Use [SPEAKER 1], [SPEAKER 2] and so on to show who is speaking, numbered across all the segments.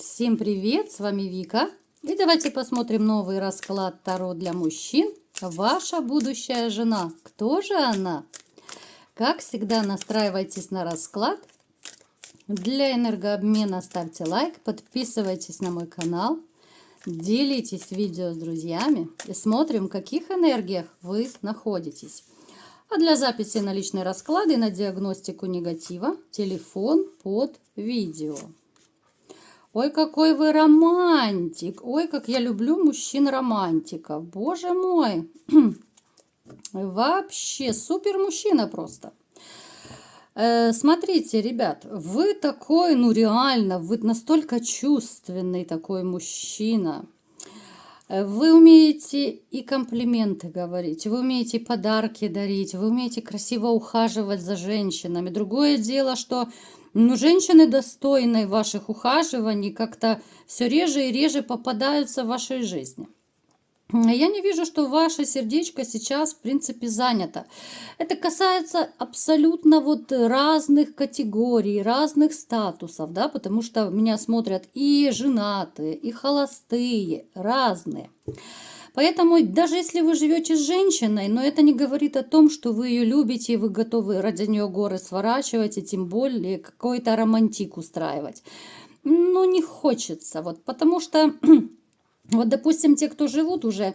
[SPEAKER 1] Всем привет, с вами Вика. И давайте посмотрим новый расклад Таро для мужчин. Ваша будущая жена. Кто же она? Как всегда, настраивайтесь на расклад. Для энергообмена ставьте лайк, подписывайтесь на мой канал, делитесь видео с друзьями и смотрим, в каких энергиях вы находитесь. А для записи на личные расклады и на диагностику негатива телефон под видео. Ой, какой вы романтик! Ой, как я люблю мужчин-романтиков! Боже мой! Вообще супер мужчина просто! Смотрите, ребят, вы такой, ну реально, вы настолько чувственный такой мужчина. Вы умеете и комплименты говорить, вы умеете подарки дарить, вы умеете красиво ухаживать за женщинами. Другое дело, что женщины, достойные ваших ухаживаний, как-то все реже и реже попадаются в вашей жизни. Я не вижу, что ваше сердечко сейчас, в принципе, занято. Это касается абсолютно вот разных категорий, разных статусов, да, потому что меня смотрят и женатые, и холостые, разные. Поэтому даже если вы живете с женщиной, но это не говорит о том, что вы ее любите, и вы готовы ради нее горы сворачивать, и тем более какой-то романтик устраивать. Ну, не хочется, вот, потому что... Вот, допустим, те, кто живут уже,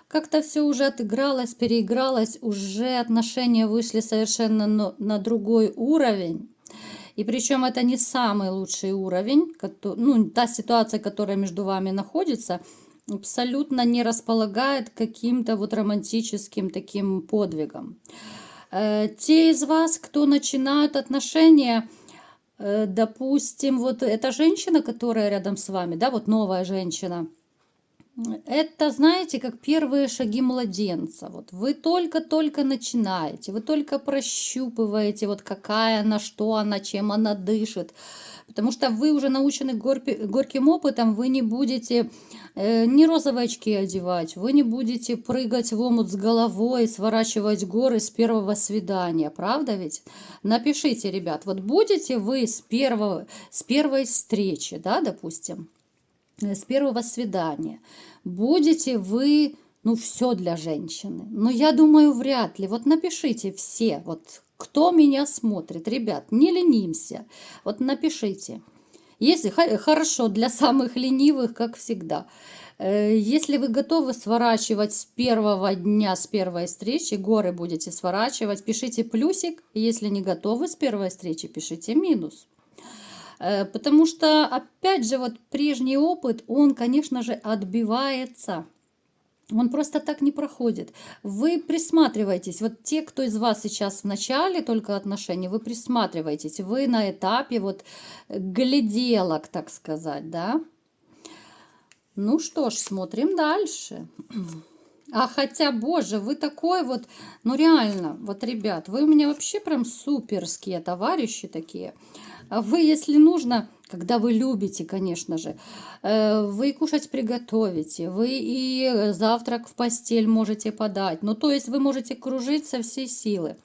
[SPEAKER 1] как-то все уже отыгралось, переигралось, уже отношения вышли совершенно на другой уровень. И причем это не самый лучший уровень, ну, та ситуация, которая между вами находится, абсолютно не располагает каким-то вот романтическим таким подвигом. Те из вас, кто начинают отношения... Допустим, вот эта женщина, которая рядом с вами, да, вот новая женщина, это, знаете, как первые шаги младенца. Вот вы только-только начинаете, вы только прощупываете, вот какая она, что она, чем она дышит. Потому что вы уже научены горьким опытом, вы не будете ни розовые очки одевать, вы не будете прыгать в омут с головой, сворачивать горы с первого свидания. Правда ведь? Напишите, ребят, вот будете вы с первой встречи, да, допустим, с первого свидания. Будете вы, ну, все для женщины. Но я думаю, вряд ли. Вот напишите все, вот кто меня смотрит. Ребят, не ленимся. Вот напишите. Если хорошо, для самых ленивых, как всегда. Если вы готовы сворачивать с первого дня, с первой встречи, горы будете сворачивать, пишите плюсик. Если не готовы с первой встречи, пишите минус. Потому что, опять же, вот прежний опыт, он, конечно же, отбивается. Он просто так не проходит. Вы присматриваетесь. Вот те, кто из вас сейчас в начале только отношений, вы присматриваетесь. Вы на этапе вот гляделок, так сказать, да? Ну что ж, смотрим дальше. А хотя, боже, вы такой вот, ну реально, вот, ребят, вы у меня вообще прям суперские товарищи такие. Вы, если нужно, когда вы любите, конечно же, вы и кушать приготовите, вы и завтрак в постель можете подать. Ну, то есть вы можете кружить со всей силы.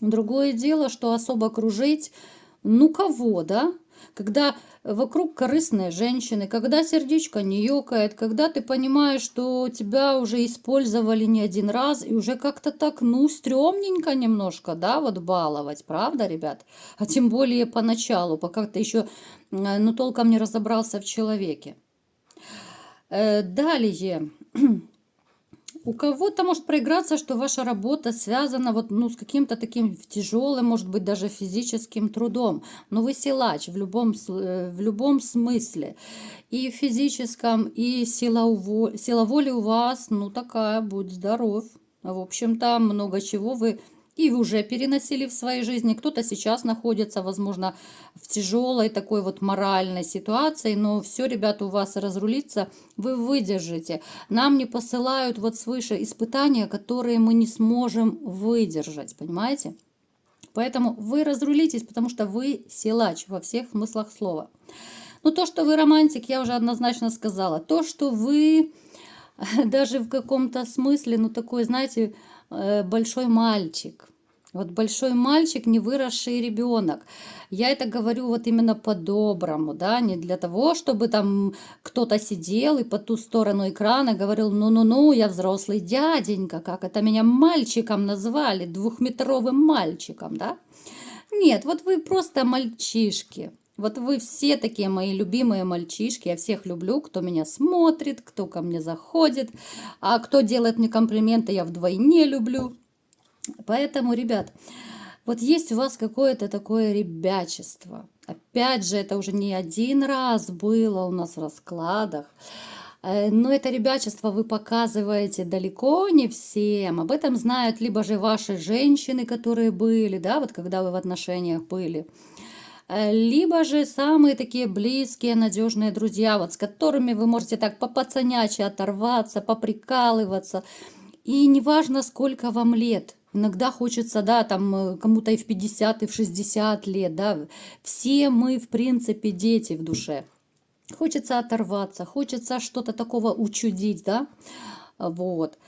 [SPEAKER 1] Другое дело, что особо кружить, ну, кого, да? Когда вокруг корыстные женщины, когда сердечко не ёкает, когда ты понимаешь, что тебя уже использовали не один раз, и уже как-то так, ну, стрёмненько немножко, да, вот баловать, правда, ребят? А тем более поначалу, пока ты еще, ну, толком не разобрался в человеке. Далее. У кого-то может проиграться, что ваша работа связана вот, ну, с каким-то таким тяжелым, может быть, даже физическим трудом. Но вы силач в любом смысле. И в физическом, и сила воли у вас, ну, такая, будь здоров. В общем-то, много чего вы и уже переносили в своей жизни. Кто-то сейчас находится, возможно, в тяжелой такой вот моральной ситуации, но все, ребята, у вас разрулится, вы выдержите. Нам не посылают вот свыше испытания, которые мы не сможем выдержать, понимаете? Поэтому вы разрулитесь, потому что вы силач во всех смыслах слова. Ну, то, что вы романтик, я уже однозначно сказала. То, что вы даже в каком-то смысле, ну, такой, знаете, большой мальчик. Вот большой мальчик, не выросший ребенок. Я это говорю вот именно по-доброму, да, не для того, чтобы там кто-то сидел и по ту сторону экрана говорил, ну-ну-ну, я взрослый дяденька, как это меня мальчиком назвали, двухметровым мальчиком, да. Нет, вот вы просто мальчишки. Вот вы все такие мои любимые мальчишки. Я всех люблю, кто меня смотрит, кто ко мне заходит. А кто делает мне комплименты, я вдвойне люблю. Поэтому, ребят, вот есть у вас какое-то такое ребячество. Опять же, это уже не один раз было у нас в раскладах. Но это ребячество вы показываете далеко не всем. Об этом знают либо же ваши женщины, которые были, да, вот когда вы в отношениях были, либо же самые такие близкие, надежные друзья, вот с которыми вы можете так по-пацанячи оторваться, поприкалываться. И неважно, сколько вам лет. Иногда хочется, да, там кому-то и в 50, и в 60 лет, да. Все мы, в принципе, дети в душе. Хочется оторваться, хочется что-то такого учудить, да. Вот.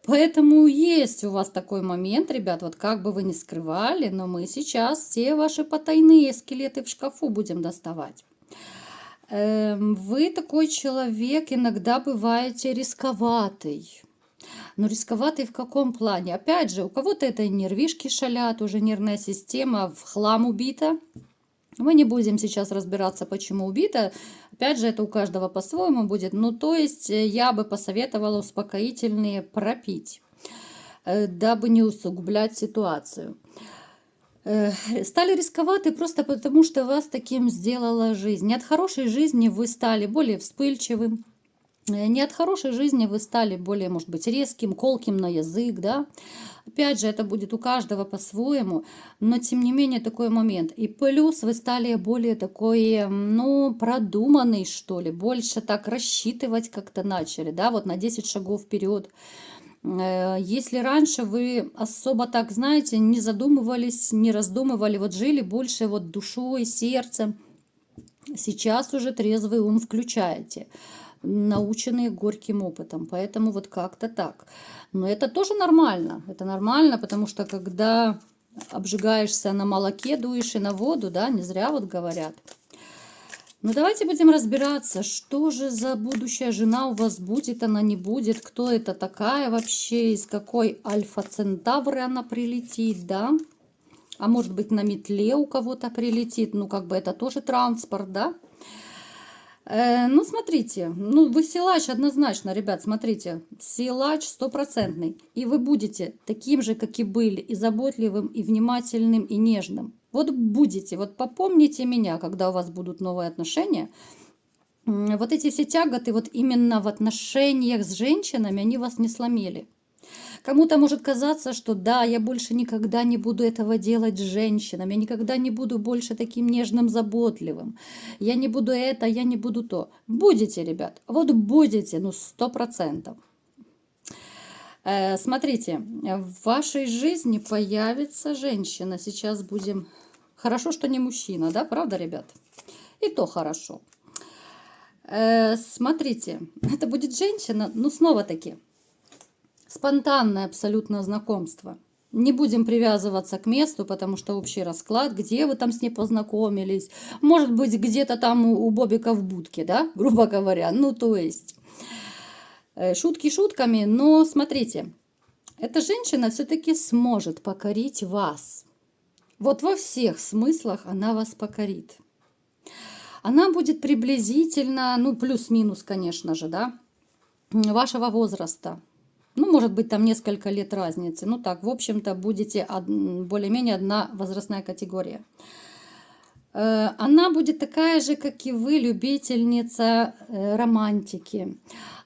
[SPEAKER 1] Поэтому есть у вас такой момент, ребят, вот как бы вы ни скрывали, но мы сейчас все ваши потайные скелеты в шкафу будем доставать. Вы такой человек, иногда бываете рисковатый. Но рисковатый в каком плане? Опять же, у кого-то это нервишки шалят, уже нервная система в хлам убита. Мы не будем сейчас разбираться, почему убита. Опять же, это у каждого по-своему будет. Ну, то есть, я бы посоветовала успокоительные пропить, дабы не усугублять ситуацию. Стали рисковаты просто потому, что вас таким сделала жизнь. Не от хорошей жизни вы стали более вспыльчивым. Не от хорошей жизни вы стали более, может быть, резким, колким на язык, да. Опять же, это будет у каждого по-своему, но тем не менее такой момент. И плюс вы стали более такой, ну, продуманный, что ли, больше так рассчитывать как-то начали, да, вот на 10 шагов вперед. Если раньше вы особо так, знаете, не задумывались, не раздумывали, вот жили больше вот душой, сердцем, сейчас уже трезвый ум включаете, наученные горьким опытом. Поэтому вот как-то так. Но это тоже нормально. Это нормально, потому что когда обжигаешься на молоке, дуешь и на воду, да, не зря вот говорят. Ну, давайте будем разбираться, что же за будущая жена у вас будет, она не будет, кто это такая вообще, из какой альфа-центавры она прилетит, да? А может быть, на метле у кого-то прилетит, ну, как бы это тоже транспорт, да? Ну, смотрите, ну, вы силач однозначно, ребят, смотрите, силач стопроцентный. И вы будете таким же, как и были, и заботливым, и внимательным, и нежным. Вот будете, вот попомните меня, когда у вас будут новые отношения. Вот эти все тяготы, вот именно в отношениях с женщинами, они вас не сломили. Кому-то может казаться, что да, я больше никогда не буду этого делать с женщинами, я никогда не буду больше таким нежным, заботливым, я не буду это, я не буду то. Будете, ребят, вот будете, ну 100%. Смотрите, в вашей жизни появится женщина, сейчас будем... Хорошо, что не мужчина, да, правда, ребят? И то хорошо. Смотрите, это будет женщина, ну снова-таки, спонтанное абсолютно знакомство. Не будем привязываться к месту, потому что общий расклад, где вы там с ней познакомились, может быть, где-то там у Бобика в будке, да, грубо говоря. Ну, то есть, шутки шутками, но смотрите, эта женщина все-таки сможет покорить вас. Вот во всех смыслах она вас покорит. Она будет приблизительно, ну, плюс-минус, конечно же, да, вашего возраста. Ну, может быть, там несколько лет разницы. Ну, так, в общем-то, будете более-менее одна возрастная категория. Она будет такая же, как и вы, любительница романтики.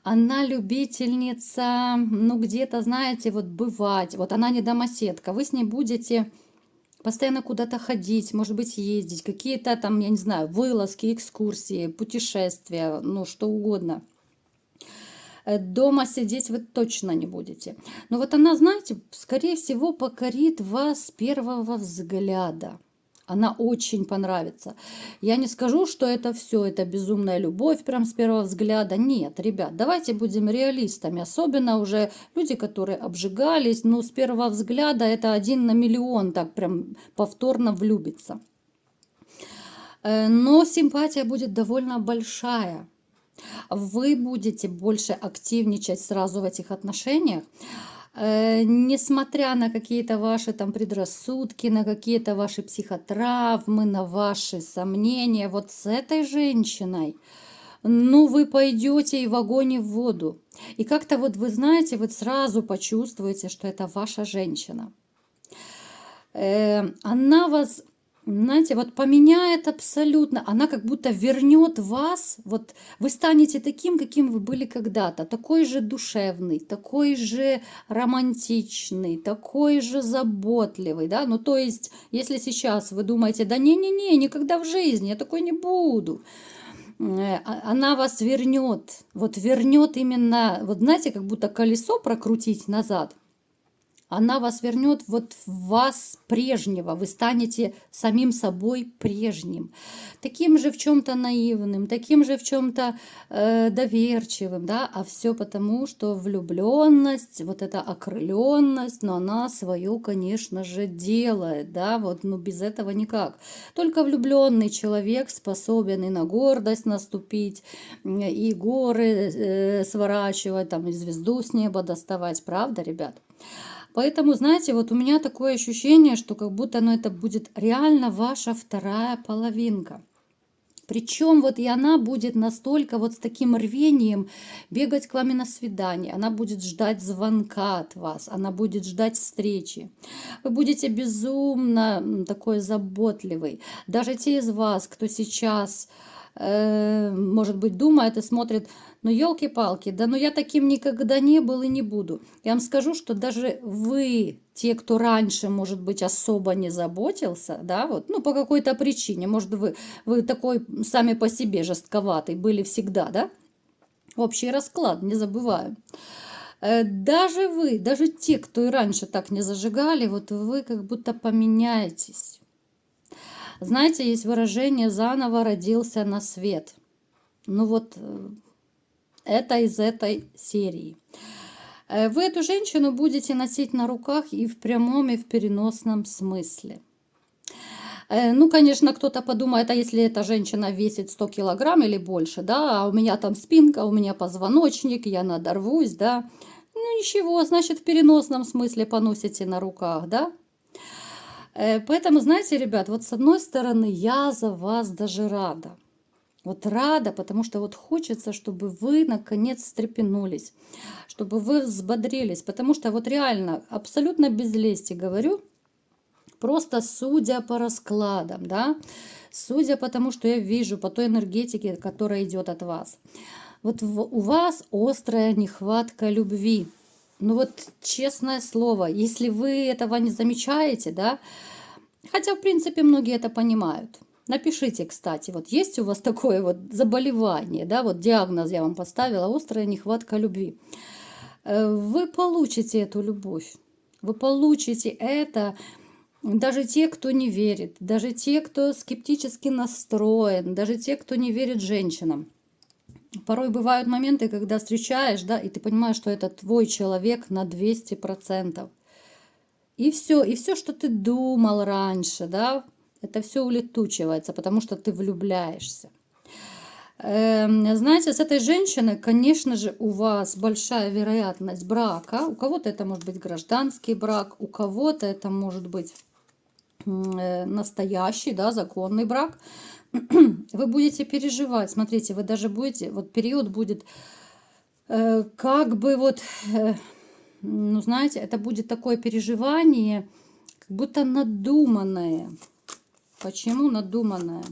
[SPEAKER 1] Она любительница, ну, где-то, знаете, вот бывать. Вот она не домоседка. Вы с ней будете постоянно куда-то ходить, может быть, ездить. Какие-то там, я не знаю, вылазки, экскурсии, путешествия, ну, что угодно. Дома сидеть вы точно не будете. Но вот она, знаете, скорее всего, покорит вас с первого взгляда. Она очень понравится. Я не скажу, что это все, это безумная любовь прям с первого взгляда. Нет, ребят, давайте будем реалистами. Особенно уже люди, которые обжигались. Ну, с первого взгляда это 1 на 1 000 так прям повторно влюбится. Но симпатия будет довольно большая. Вы будете больше активничать сразу в этих отношениях. Несмотря на какие-то ваши там предрассудки, на какие-то ваши психотравмы, на ваши сомнения, вот с этой женщиной, ну, вы пойдете и в огонь, и в воду. И как-то вот вы знаете, вы сразу почувствуете, что это ваша женщина. Она вас, знаете, вот поменяет абсолютно. Она как будто вернет вас. Вот вы станете таким, каким вы были когда-то. Такой же душевный, такой же романтичный, такой же заботливый. Да? Ну, то есть, если сейчас вы думаете, да не-не-не, никогда в жизни я такой не буду. Она вас вернет. Вот вернет именно, вот знаете, как будто колесо прокрутить назад. Она вас вернет вот в вас прежнего. Вы станете самим собой прежним. Таким же в чем-то наивным, таким же в чем-то доверчивым. Да? А все потому, что влюбленность, вот эта окрыленность, но она свою, конечно же, делает. Да? Вот, ну, без этого никак. Только влюбленный человек способен и на гордость наступить, и горы сворачивать, там, и звезду с неба доставать. Правда, ребят? Поэтому, знаете, вот у меня такое ощущение, что как будто это будет реально ваша вторая половинка. Причем вот и она будет настолько вот с таким рвением бегать к вам на свидание. Она будет ждать звонка от вас, она будет ждать встречи. Вы будете безумно такой заботливый. Даже те из вас, кто сейчас, может быть, думает и смотрит, ну, елки-палки, да, ну я таким никогда не был и не буду. Я вам скажу, что даже вы, те, кто раньше, может быть, особо не заботился, да, вот, ну, по какой-то причине, может, вы такой сами по себе жестковатый были всегда, да, общий расклад, не забываем. Даже вы, даже те, кто и раньше так не зажигали, вот вы как будто поменяетесь. Знаете, есть выражение «заново родился на свет». Ну вот это из этой серии. Вы эту женщину будете носить на руках и в прямом, и в переносном смысле. Ну, конечно, кто-то подумает, а если эта женщина весит 100 килограмм или больше, да, а у меня там спинка, у меня позвоночник, я надорвусь, да. Ну, ничего, значит, в переносном смысле поносите на руках, да. Поэтому, знаете, ребят, вот с одной стороны, я за вас даже рада. Вот рада, потому что вот хочется, чтобы вы наконец встрепенулись, чтобы вы взбодрились, потому что вот реально, абсолютно без лести говорю, просто судя по раскладам, да, судя по тому, что я вижу, по той энергетике, которая идет от вас, вот у вас острая нехватка любви. Ну вот честное слово, если вы этого не замечаете, да, хотя в принципе многие это понимают. Напишите, кстати, вот есть у вас такое вот заболевание, да, вот диагноз я вам поставила, острая нехватка любви. Вы получите эту любовь, вы получите это, даже те, кто не верит, даже те, кто скептически настроен, даже те, кто не верит женщинам. Порой бывают моменты, когда встречаешь, да, и ты понимаешь, что это твой человек на 200%. И все, что ты думал раньше, да, это все улетучивается, потому что ты влюбляешься. Знаете, с этой женщиной, конечно же, у вас большая вероятность брака. У кого-то это может быть гражданский брак, у кого-то это может быть настоящий, да, законный брак. Вы будете переживать, смотрите, вы даже будете, вот период будет как бы вот, ну, знаете, это будет такое переживание, как будто надуманное. Почему надуманное?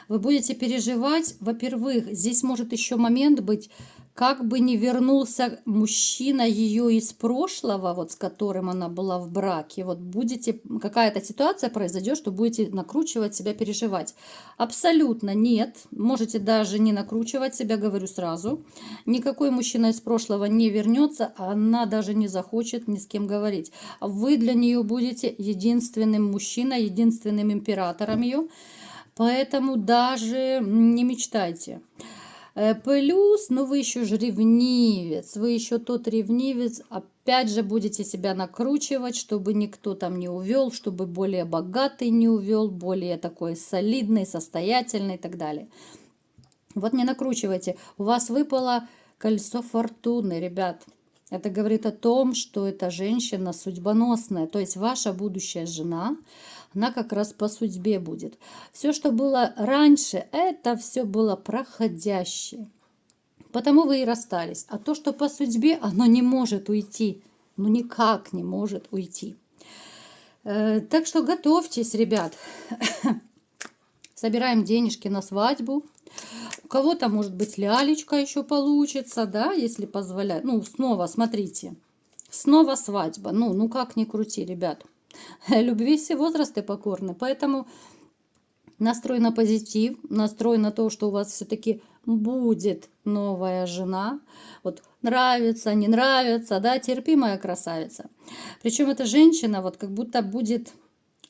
[SPEAKER 1] Вы будете переживать, во-первых, здесь может еще момент быть, как бы не вернулся мужчина ее из прошлого, вот с которым она была в браке, вот будете, какая-то ситуация произойдет, что будете накручивать себя, переживать. Абсолютно нет. Можете даже не накручивать себя, говорю сразу. Никакой мужчина из прошлого не вернется, а она даже не захочет ни с кем говорить. Вы для нее будете единственным мужчиной, единственным императором ее. Поэтому даже не мечтайте. Плюс, ну вы еще же ревнивец, вы еще тот ревнивец, опять же будете себя накручивать, чтобы никто там не увел, чтобы более богатый не увел, более такой солидный, состоятельный и так далее. Вот не накручивайте. У вас выпало кольцо фортуны, ребят. Это говорит о том, что эта женщина судьбоносная, то есть ваша будущая жена, она как раз по судьбе будет. Все, что было раньше, это все было проходящее. Потому вы и расстались. А то, что по судьбе, оно не может уйти. Ну никак не может уйти. Так что готовьтесь, ребят. Собираем денежки на свадьбу. У кого-то, может быть, лялечка еще получится, да, если позволяет. Ну, снова, смотрите, снова свадьба. Ну как ни крути, ребят. Любви все возрасты покорны. Поэтому настрой на позитив, настрой на то, что у вас все-таки будет новая жена. Вот нравится, не нравится, да, терпи, моя красавица. Причем эта женщина вот как будто будет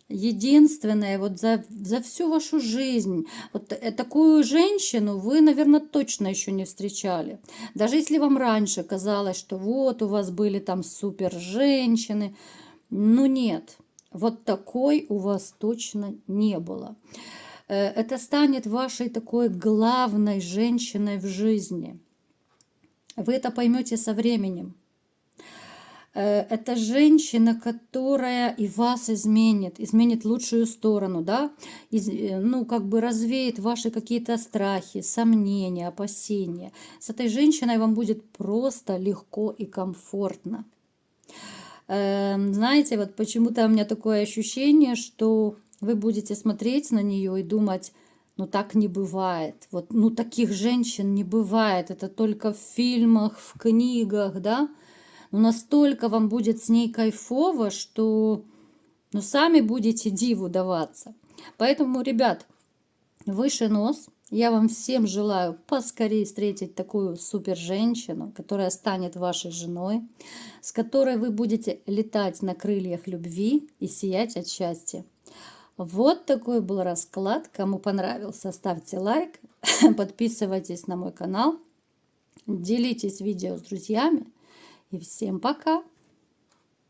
[SPEAKER 1] единственная вот за всю вашу жизнь. Вот такую женщину вы, наверное, точно еще не встречали. Даже если вам раньше казалось, что вот у вас были там супер женщины, ну нет, вот такой у вас точно не было. Это станет вашей такой главной женщиной в жизни. Вы это поймете со временем. Это женщина, которая и вас изменит в лучшую сторону, да, ну, как бы развеет ваши какие-то страхи, сомнения, опасения. С этой женщиной вам будет просто легко и комфортно. Знаете, вот почему-то у меня такое ощущение, что вы будете смотреть на нее и думать, ну так не бывает, вот, ну таких женщин не бывает, это только в фильмах, в книгах, да. Но настолько вам будет с ней кайфово, что ну, сами будете диву даваться. Поэтому, ребят, выше нос. Я вам всем желаю поскорее встретить такую супер женщину, которая станет вашей женой, с которой вы будете летать на крыльях любви и сиять от счастья. Вот такой был расклад. Кому понравился, ставьте лайк, подписывайтесь на мой канал, делитесь видео с друзьями. И всем пока!